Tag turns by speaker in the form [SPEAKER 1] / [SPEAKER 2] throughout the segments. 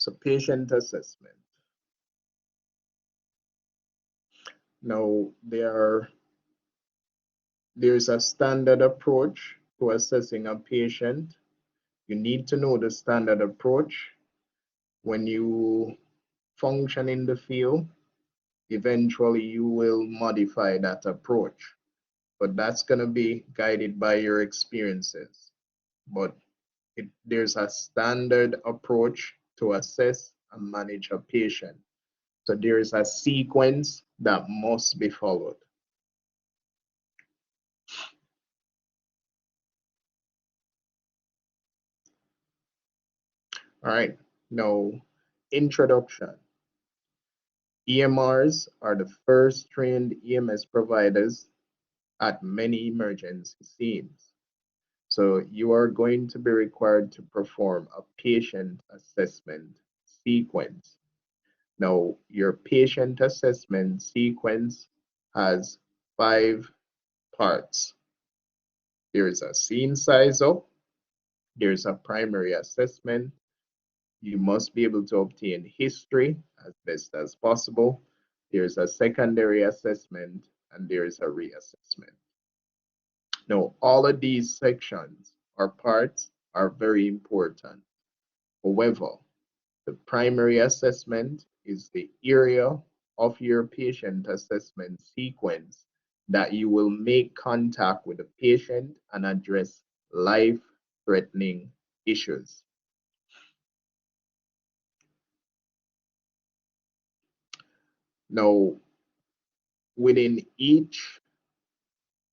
[SPEAKER 1] So patient assessment. Now there's a standard approach to assessing a patient. You need to know the standard approach. When you function in the field, eventually you will modify that approach. But that's going to be guided by your experiences. But there's a standard approach to assess and manage a patient. So there is a sequence that must be followed. All right, now introduction. EMRs are the first trained EMS providers at many emergency scenes. So you are going to be required to perform a patient assessment sequence. Now, your patient assessment sequence has 5 parts. There's a scene size up, there's a primary assessment. You must be able to obtain history as best as possible. There's a secondary assessment and there's a reassessment. Now, all of these sections or parts are very important. However, the primary assessment is the area of your patient assessment sequence that you will make contact with the patient and address life-threatening issues. Now, within each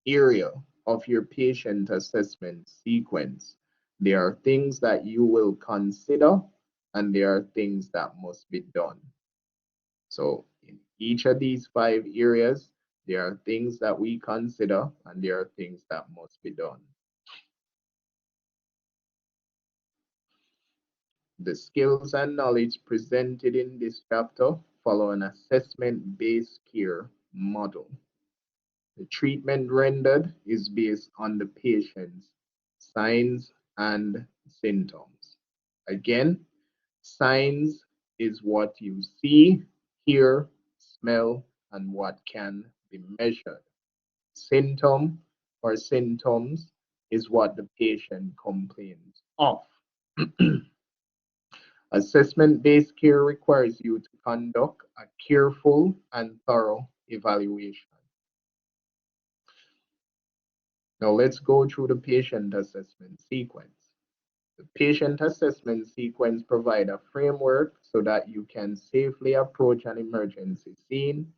[SPEAKER 1] area of your patient assessment sequence, there are things that you will consider and there are things that must be done. So in each of these 5 areas, there are things that we consider and there are things that must be done. The skills and knowledge presented in this chapter follow an assessment-based care model. The treatment rendered is based on the patient's signs and symptoms. Again, signs is what you see, hear, smell, and what can be measured. Symptom or symptoms is what the patient complains of. Assessment-based care requires you to conduct a careful and thorough evaluation. Now let's go through the patient assessment sequence. The patient assessment sequence provides a framework so that you can safely approach an emergency scene,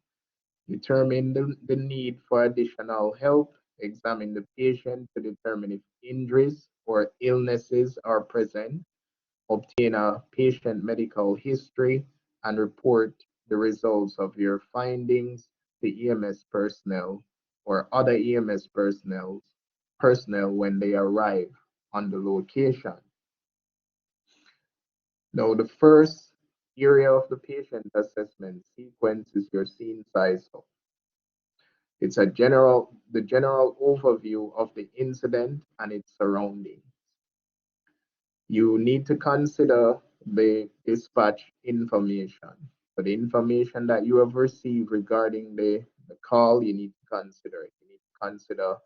[SPEAKER 1] determine the need for additional help, examine the patient to determine if injuries or illnesses are present, obtain a patient medical history, and report the results of your findings to EMS personnel or other EMS personnel when they arrive on the location. Now, the first area of the patient assessment sequence is your scene size up. It's the general overview of the incident and its surroundings. You need to consider the dispatch information. So the information that you have received regarding the call, you need to consider it. You need to consider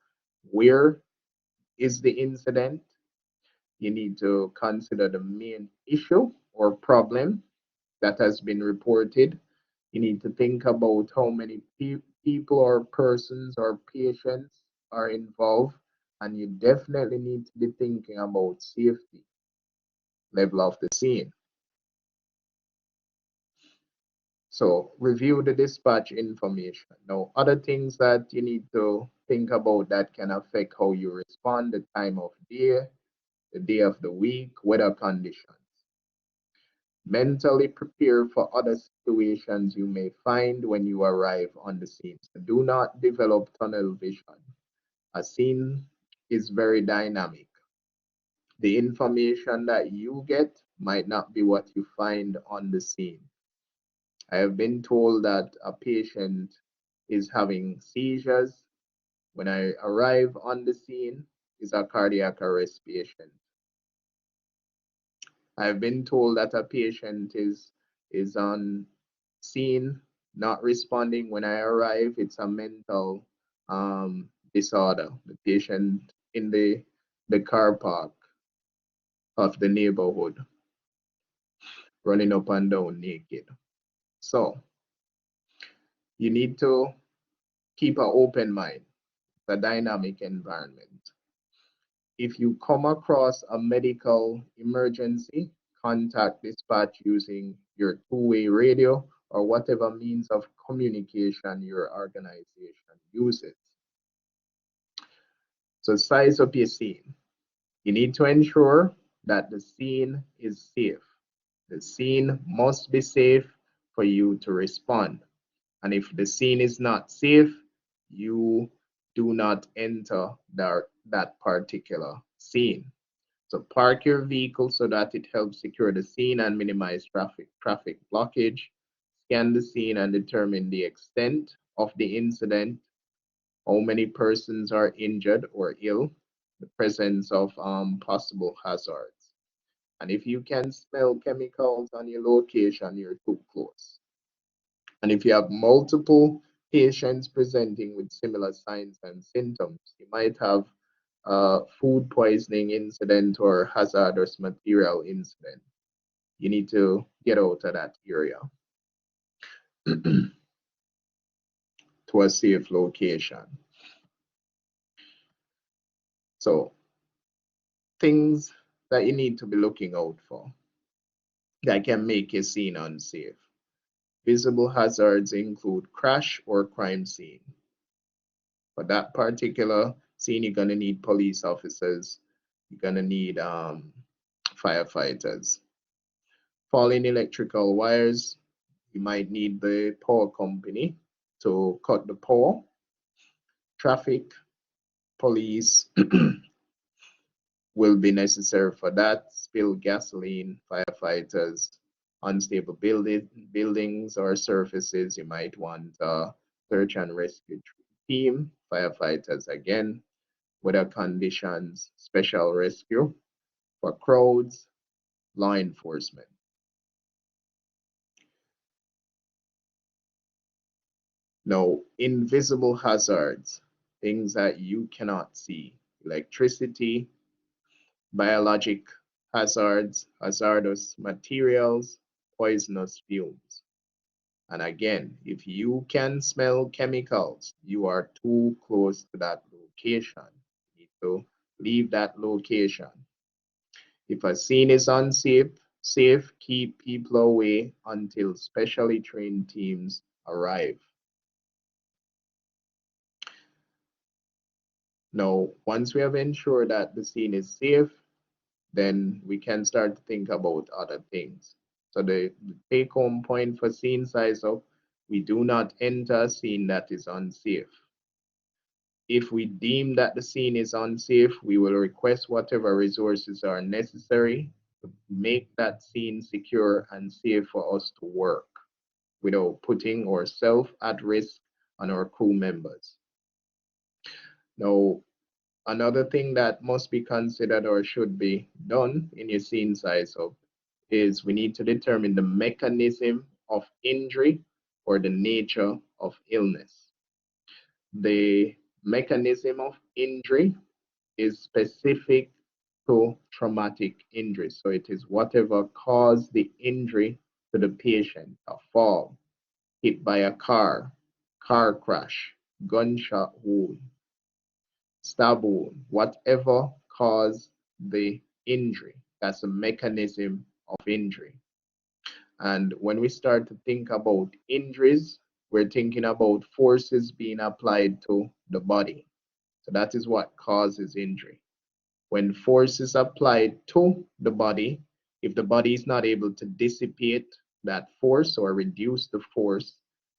[SPEAKER 1] where is the incident. You need to consider the main issue or problem that has been reported. You need to think about how many people or persons or patients are involved, and you definitely need to be thinking about safety level of the scene. So review the dispatch information. Now, other things that you need to think about that can affect how you respond: the time of day, the day of the week, weather conditions. Mentally prepare for other situations you may find when you arrive on the scene. So do not develop tunnel vision. A scene is very dynamic. The information that you get might not be what you find on the scene. I have been told that a patient is having seizures. When I arrive on the scene, is a cardiac arrest patient. I've been told that a patient is on scene, not responding when I arrive. It's a mental disorder. The patient in the car park of the neighborhood, running up and down naked. So you need to keep an open mind, a dynamic environment. If you come across a medical emergency, contact dispatch using your two-way radio or whatever means of communication your organization uses. So size up your scene. You need to ensure that the scene is safe. The scene must be safe for you to respond. And if the scene is not safe, you do not enter that particular scene. So park your vehicle so that it helps secure the scene and minimize traffic blockage. Scan the scene and determine the extent of the incident, how many persons are injured or ill, the presence of possible hazards. And if you can smell chemicals on your location, you're too close. And if you have multiple patients presenting with similar signs and symptoms, you might have a food poisoning incident or hazardous material incident. You need to get out of that area to a safe location. So things that you need to be looking out for that can make your scene unsafe. Visible hazards include crash or crime scene. For that particular scene, you're gonna need police officers, you're gonna need firefighters. Falling electrical wires, you might need the power company to cut the power. Traffic, police will be necessary for that. Spill gasoline, firefighters, unstable buildings or surfaces, you might want a search and rescue team, firefighters again, weather conditions, special rescue, for crowds, law enforcement. Now, invisible hazards, things that you cannot see, electricity, biologic hazards, hazardous materials, poisonous fumes. And again, if you can smell chemicals, you are too close to that location. You need to leave that location. If a scene is unsafe, keep people away until specially trained teams arrive. Now, once we have ensured that the scene is safe, then we can start to think about other things. So the take-home point for scene size up, we do not enter a scene that is unsafe. If we deem that the scene is unsafe, we will request whatever resources are necessary to make that scene secure and safe for us to work without putting ourselves at risk and our crew members. Now, another thing that must be considered or should be done in your scene size up is we need to determine the mechanism of injury or the nature of illness. The mechanism of injury is specific to traumatic injury. So it is whatever caused the injury to the patient, a fall, hit by a car crash, gunshot wound, stab wound, whatever caused the injury. That's a mechanism of injury. And when we start to think about injuries, we're thinking about forces being applied to the body. So that is what causes injury. When force is applied to the body, if the body is not able to dissipate that force or reduce the force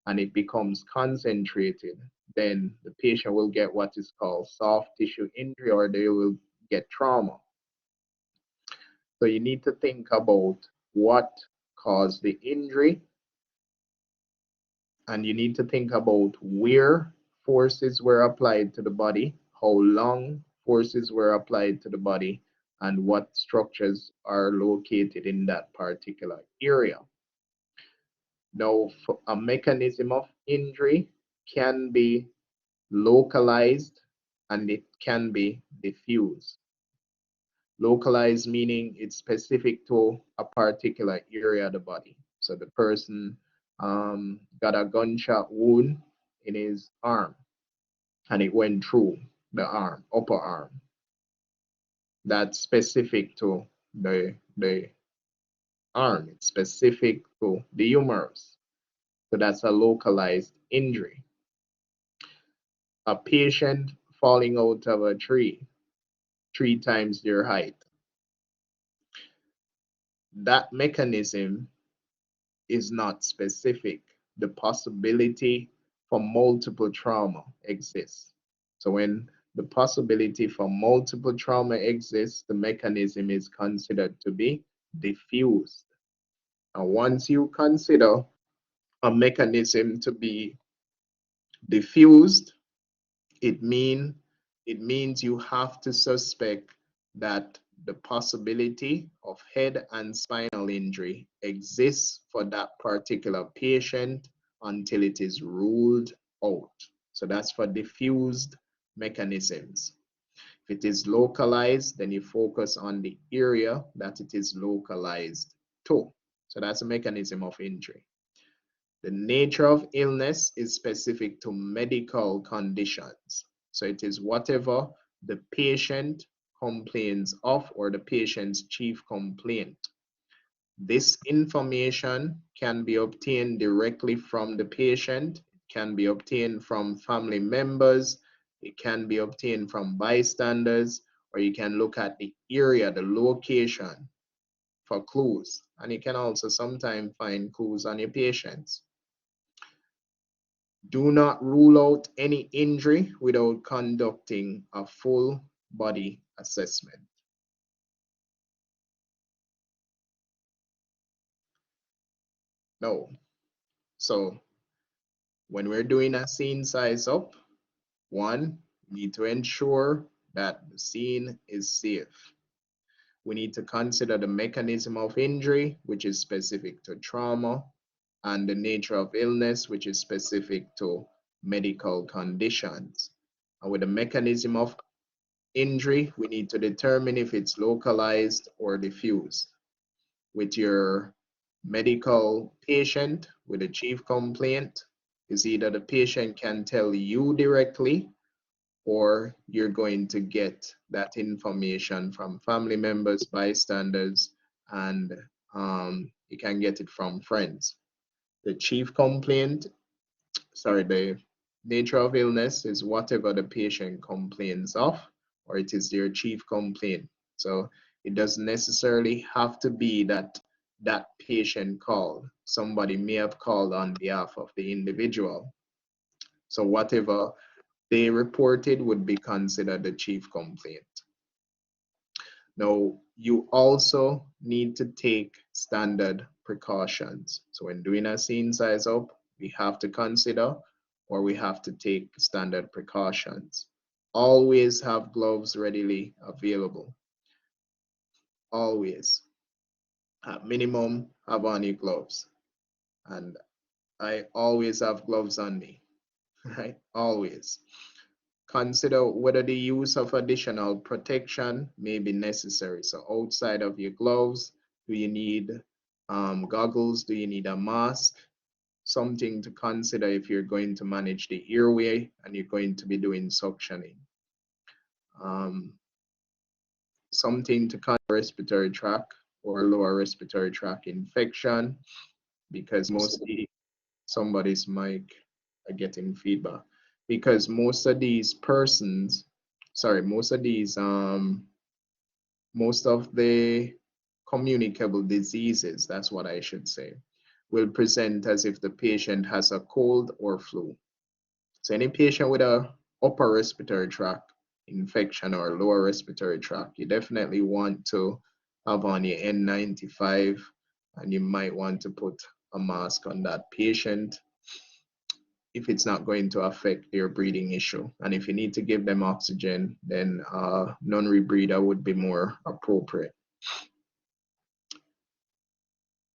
[SPEAKER 1] and it becomes concentrated, then the patient will get what is called soft tissue injury or they will get trauma. So you need to think about what caused the injury and you need to think about where forces were applied to the body, how long forces were applied to the body, and what structures are located in that particular area. Now, a mechanism of injury can be localized and it can be diffuse. Localized meaning it's specific to a particular area of the body. So the person got a gunshot wound in his arm and it went through the arm, upper arm. That's specific to the arm. It's specific to the humerus. So that's a localized injury. A patient falling out of a tree 3 times their height. That mechanism is not specific. The possibility for multiple trauma exists. So when the possibility for multiple trauma exists, the mechanism is considered to be diffused. And once you consider a mechanism to be diffused, it means you have to suspect that the possibility of head and spinal injury exists for that particular patient until it is ruled out. So that's for diffused mechanisms. If it is localized, then you focus on the area that it is localized to. So that's a mechanism of injury. The nature of illness is specific to medical conditions. So it is whatever the patient complains of or the patient's chief complaint. This information can be obtained directly from the patient, it can be obtained from family members, it can be obtained from bystanders, or you can look at the area, the location for clues. And you can also sometimes find clues on your patients. Do not rule out any injury without conducting a full body assessment. No. So when we're doing a scene size up, one, we need to ensure that the scene is safe. We need to consider the mechanism of injury, which is specific to trauma, and the nature of illness, which is specific to medical conditions. And with the mechanism of injury, we need to determine if it's localized or diffuse. With your medical patient with a chief complaint, is either the patient can tell you directly or you're going to get that information from family members, bystanders, and you can get it from friends. The chief complaint, the nature of illness is whatever the patient complains of, or it is their chief complaint. So it doesn't necessarily have to be that that patient called. Somebody may have called on behalf of the individual. So whatever they reported would be considered the chief complaint. Now, you also need to take standard precautions. So when doing a scene size up, we have to consider or we have to take standard precautions. Always have gloves readily available. Always. At minimum, have on your gloves. And I always have gloves on me, right? Always. Consider whether the use of additional protection may be necessary. So outside of your gloves, do you need goggles? Do you need a mask? Something to consider if you're going to manage the airway and you're going to be doing suctioning. Something to consider respiratory tract or lower respiratory tract infection, because mostly somebody's mic are getting feedback. Because most of these persons, most of the communicable diseases, that's what I should say, will present as if the patient has a cold or flu. So any patient with a upper respiratory tract infection or lower respiratory tract, you definitely want to have on your N95 and you might want to put a mask on that patient. if it's not going to affect their breathing issue. And if you need to give them oxygen, then non-rebreather would be more appropriate.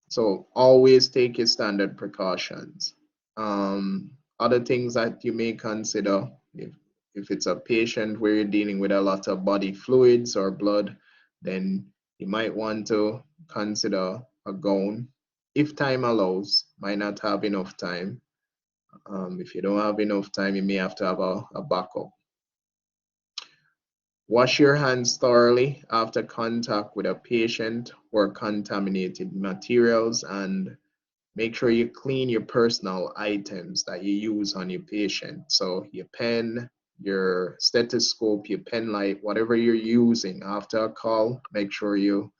[SPEAKER 1] So always take your standard precautions. Other things that you may consider, if it's a patient where you're dealing with a lot of body fluids or blood, then you might want to consider a gown. If time allows, might not have enough time. If you don't have enough time, you may have to have a backup. Wash your hands thoroughly after contact with a patient or contaminated materials, and make sure you clean your personal items that you use on your patient. So your pen, your stethoscope, your pen light, whatever you're using after a call, make sure you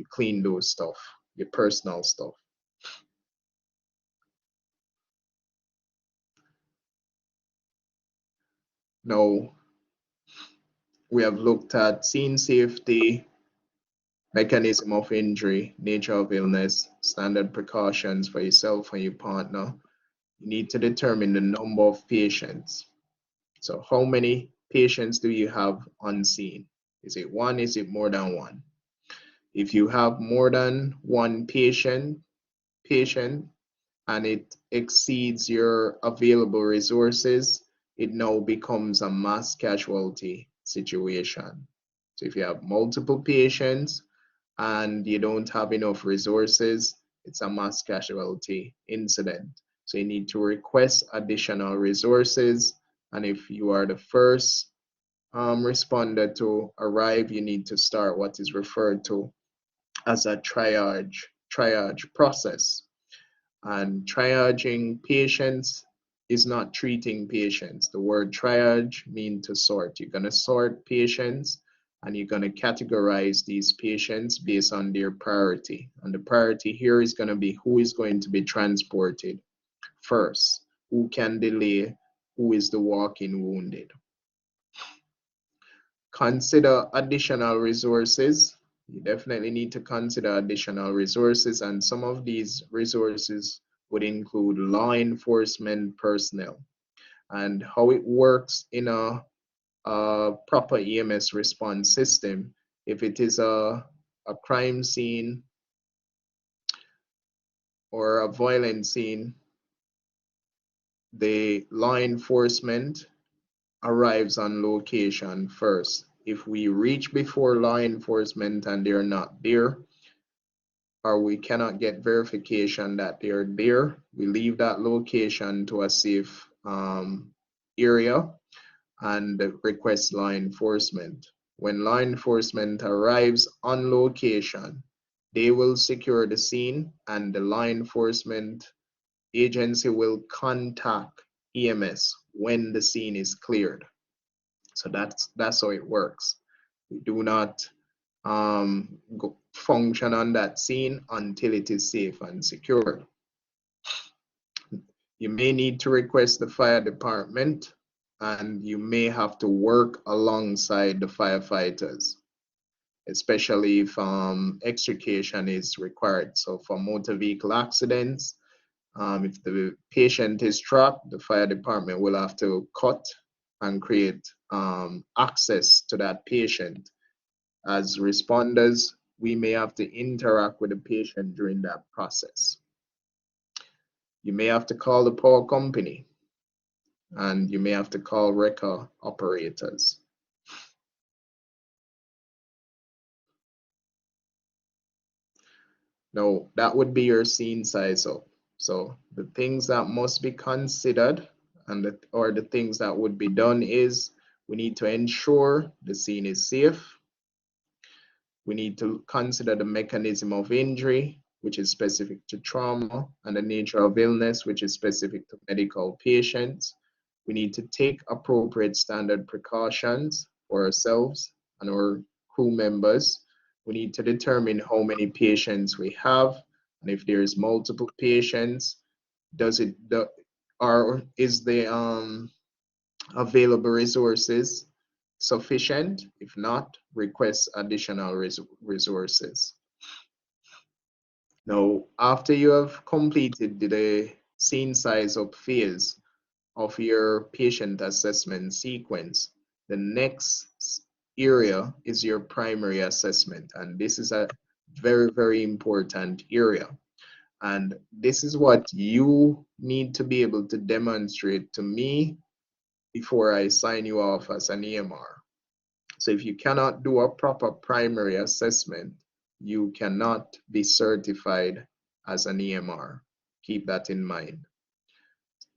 [SPEAKER 1] clean those stuff, your personal stuff. Now, we have looked at scene safety, mechanism of injury, nature of illness, standard precautions for yourself and your partner. You need to determine the number of patients. So how many patients do you have on scene? Is it one? Is it more than one? If you have more than one patient and it exceeds your available resources, it now becomes a mass casualty situation. So if you have multiple patients and you don't have enough resources, it's a mass casualty incident. So you need to request additional resources. And if you are the first responder to arrive, you need to start what is referred to as a triage process. And triaging patients is not treating patients. The word triage means to sort. You're going to sort patients and you're going to categorize these patients based on their priority. And the priority here is going to be who is going to be transported first, who can delay, who is the walk-in wounded. Consider additional resources. You definitely need to consider additional resources, and some of these resources would include law enforcement personnel. And how it works in a proper EMS response system, if it is a crime scene or a violent scene, the law enforcement arrives on location first. If we reach before law enforcement and they're not there, or we cannot get verification that they're there, we leave that location to a safe area and request law enforcement. When law enforcement arrives on location, they will secure the scene and the law enforcement agency will contact EMS when the scene is cleared. So that's how it works. We do not function on that scene until it is safe and secure. You may need to request the fire department, and you may have to work alongside the firefighters, especially if extrication is required. So for motor vehicle accidents, if the patient is trapped, the fire department will have to cut and create access to that patient. As responders, we may have to interact with the patient during that process. You may have to call the power company, and you may have to call wrecker operators. Now, that would be your scene size up. So the things that must be considered or the things that would be done is we need to ensure the scene is safe. We need to consider the mechanism of injury, which is specific to trauma, and the nature of illness, which is specific to medical patients. We need to take appropriate standard precautions for ourselves and our crew members. We need to determine how many patients we have, and if there's multiple patients, is the available resources sufficient? If not, request additional resources. Now, after you have completed the scene size up phase, of your patient assessment sequence, the next area is your primary assessment. And this is a very, very important area. And this is what you need to be able to demonstrate to me before I sign you off as an EMR. So if you cannot do a proper primary assessment, you cannot be certified as an EMR. Keep that in mind.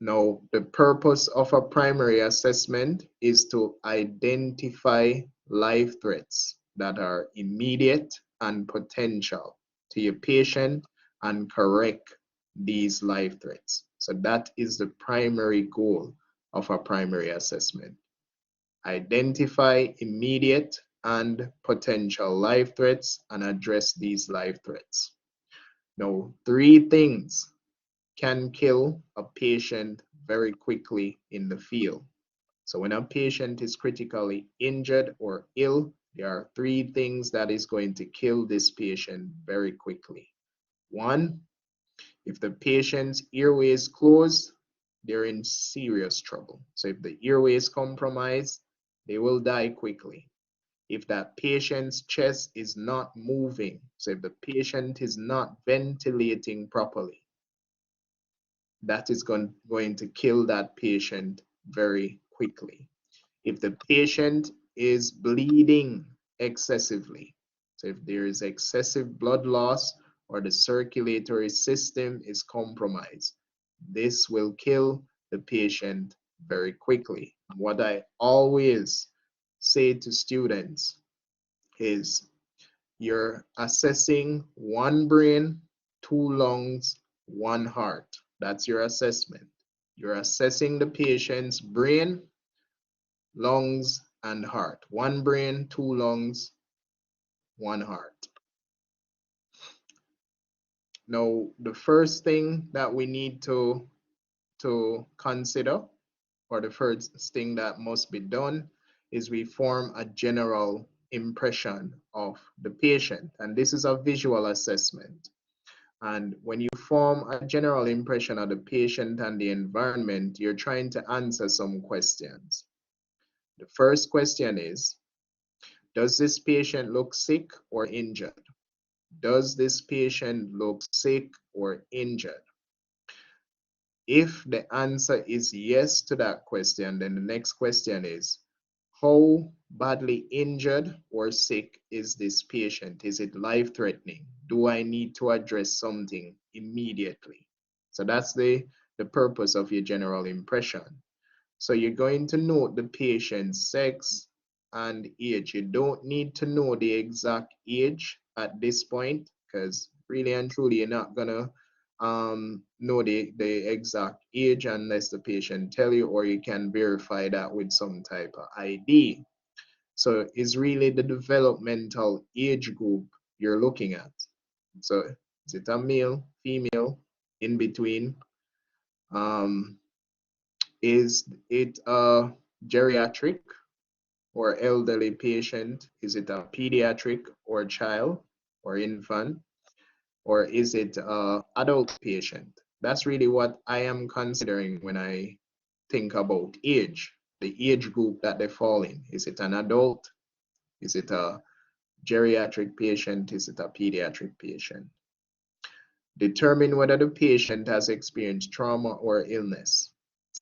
[SPEAKER 1] Now, the purpose of a primary assessment is to identify life threats that are immediate and potential to your patient and correct these life threats. So that is the primary goal of a primary assessment. Identify immediate and potential life threats and address these life threats. Now, 3 things can kill a patient very quickly in the field. So when a patient is critically injured or ill, there are 3 things that is going to kill this patient very quickly. 1, if the patient's airway is closed, they're in serious trouble. So if the airway is compromised, they will die quickly. If that patient's chest is not moving, so if the patient is not ventilating properly, that is going to kill that patient very quickly. If the patient is bleeding excessively, so if there is excessive blood loss or the circulatory system is compromised, this will kill the patient very quickly. What I always say to students is you're assessing 1 brain, 2 lungs, 1 heart. That's your assessment. You're assessing the patient's brain, lungs, and heart. 1 brain, 2 lungs, 1 heart. Now, the first thing that we need to consider, or the first thing that must be done, is we form a general impression of the patient. And this is a visual assessment. And when you form a general impression of the patient and the environment, you're trying to answer some questions. The first question is, does this patient look sick or injured? Does this patient look sick or injured? If the answer is yes to that question, then the next question is, how badly injured or sick is this patient? Is it life-threatening? Do I need to address something immediately? So that's the purpose of your general impression. So you're going to note the patient's sex and age. You don't need to know the exact age at this point, because really and truly you're not gonna know the exact age unless the patient tell you, or you can verify that with some type of ID. So it's really the developmental age group you're looking at. So is it a male, female, in between? Is it a geriatric or elderly patient? Is it a pediatric or child or infant? Or is it an adult patient? That's really what I am considering when I think about age, the age group that they fall in. Is it an adult? Is it a geriatric patient? Is it a pediatric patient? Determine whether the patient has experienced trauma or illness.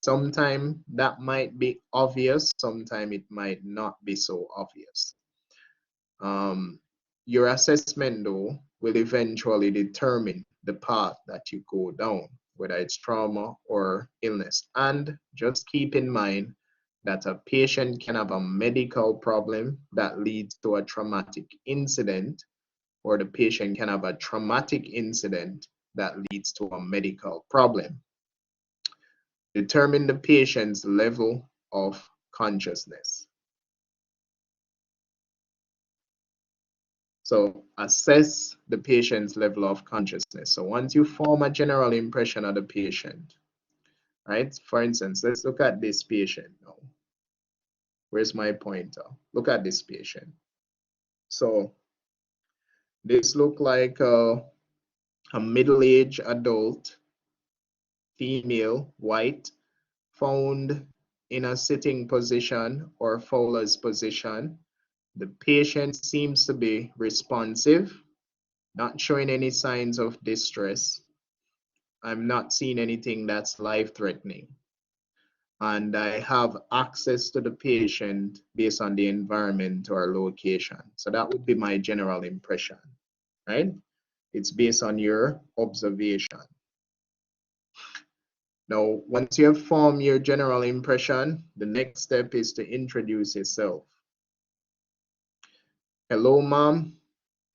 [SPEAKER 1] Sometimes that might be obvious, sometimes it might not be so obvious. Your assessment, though, will eventually determine the path that you go down, whether it's trauma or illness. And just keep in mind that a patient can have a medical problem that leads to a traumatic incident, or the patient can have a traumatic incident that leads to a medical problem. Determine the patient's level of consciousness. So assess the patient's level of consciousness. So once you form a general impression of the patient, right? For instance, let's look at this patient now. Where's my pointer? Look at this patient. So this look like a middle-aged adult, female, white, found in a sitting position or Fowler's position. The patient seems to be responsive, not showing any signs of distress. I'm not seeing anything that's life-threatening. And I have access to the patient based on the environment or location. So that would be my general impression, right? It's based on your observation. Now, once you have formed your general impression, the next step is to introduce yourself. Hello, mom.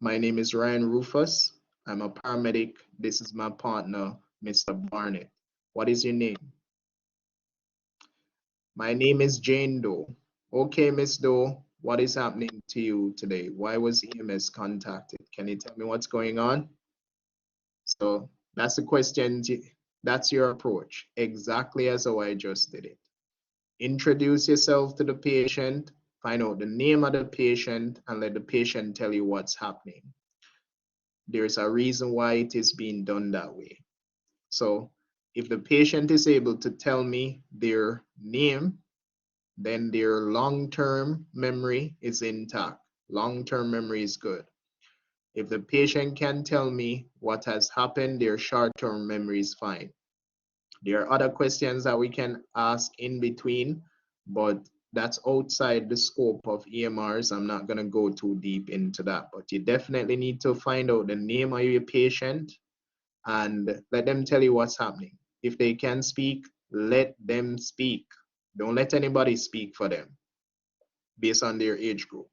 [SPEAKER 1] My name is Ryan Rufus. I'm a paramedic. This is my partner, Mr. Barnett. What is your name? My name is Jane Doe. Okay, Miss Doe, what is happening to you today? Why was EMS contacted? Can you tell me what's going on? So that's the question. That's your approach, exactly as how I just did it. Introduce yourself to the patient, find out the name of the patient, and let the patient tell you what's happening. There's a reason why it is being done that way. So if the patient is able to tell me their name, then their long-term memory is intact. Long-term memory is good. If the patient can tell me what has happened, their short-term memory is fine. There are other questions that we can ask in between, but that's outside the scope of EMRs. I'm not going to go too deep into that, but you definitely need to find out the name of your patient and let them tell you what's happening. If they can speak, let them speak. Don't let anybody speak for them based on their age group.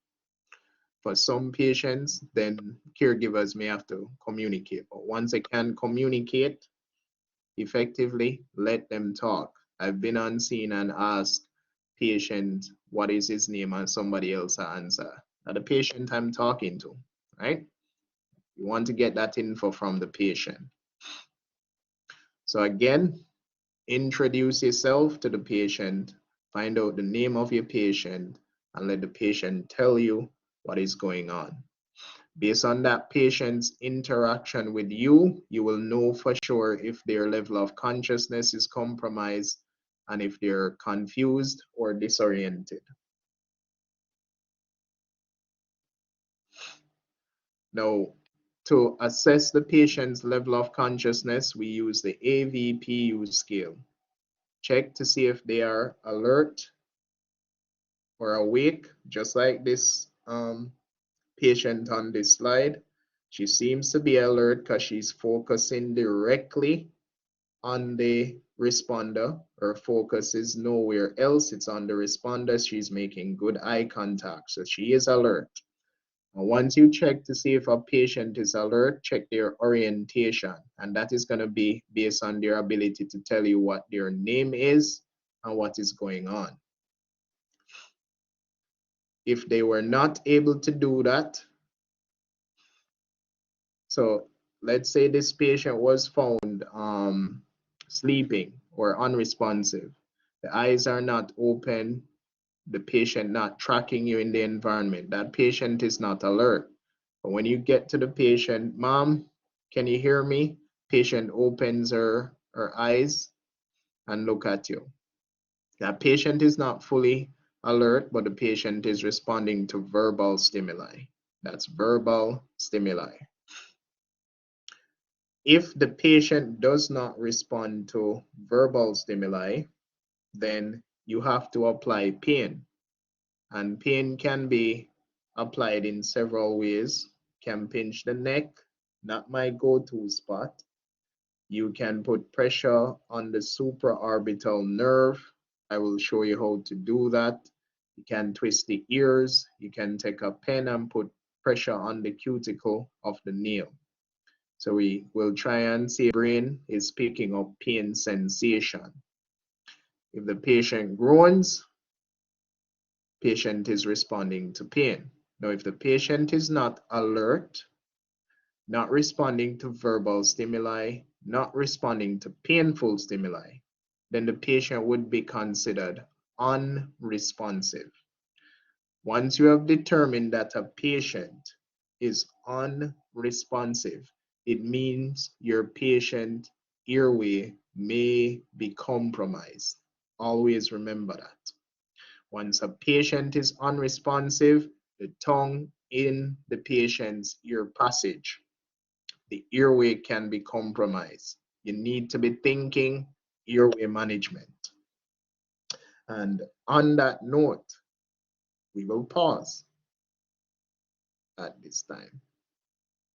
[SPEAKER 1] For some patients, then caregivers may have to communicate. But once they can communicate effectively, let them talk. I've been on scene and asked patient what is his name and somebody else answer. Now the patient I'm talking to, right? You want to get that info from the patient. So again, introduce yourself to the patient, find out the name of your patient, and let the patient tell you what is going on. Based on that patient's interaction with you, you will know for sure if their level of consciousness is compromised and if they're confused or disoriented. Now, to assess the patient's level of consciousness, we use the AVPU scale. Check to see if they are alert or awake, just like this patient on this slide. She seems to be alert because she's focusing directly on the responder. Her focus is nowhere else. It's on the responder. She's making good eye contact, so she is alert. And once you check to see if a patient is alert, check their orientation, and that is going to be based on their ability to tell you what their name is and what is going on. If they were not able to do that, so let's say this patient was found sleeping or unresponsive. The eyes are not open, the patient not tracking you in the environment. That patient is not alert. But when you get to the patient, mom, can you hear me? Patient opens her eyes and look at you. That patient is not fully alert, but the patient is responding to verbal stimuli. That's verbal stimuli. If the patient does not respond to verbal stimuli, then you have to apply pain. And pain can be applied in several ways. Can pinch the neck, not my go-to spot. You can put pressure on the supraorbital nerve. I will show you how to do that. You can twist the ears. You can take a pen and put pressure on the cuticle of the nail. So we will try and see if the brain is picking up pain sensation. If the patient groans, patient is responding to pain. Now, if the patient is not alert, not responding to verbal stimuli, not responding to painful stimuli, then the patient would be considered unresponsive. Once you have determined that a patient is unresponsive, it means your patient airway may be compromised. Always remember that. Once a patient is unresponsive, the tongue in the patient's ear passage, the airway can be compromised. You need to be thinking airway management. And on that note, we will pause at this time.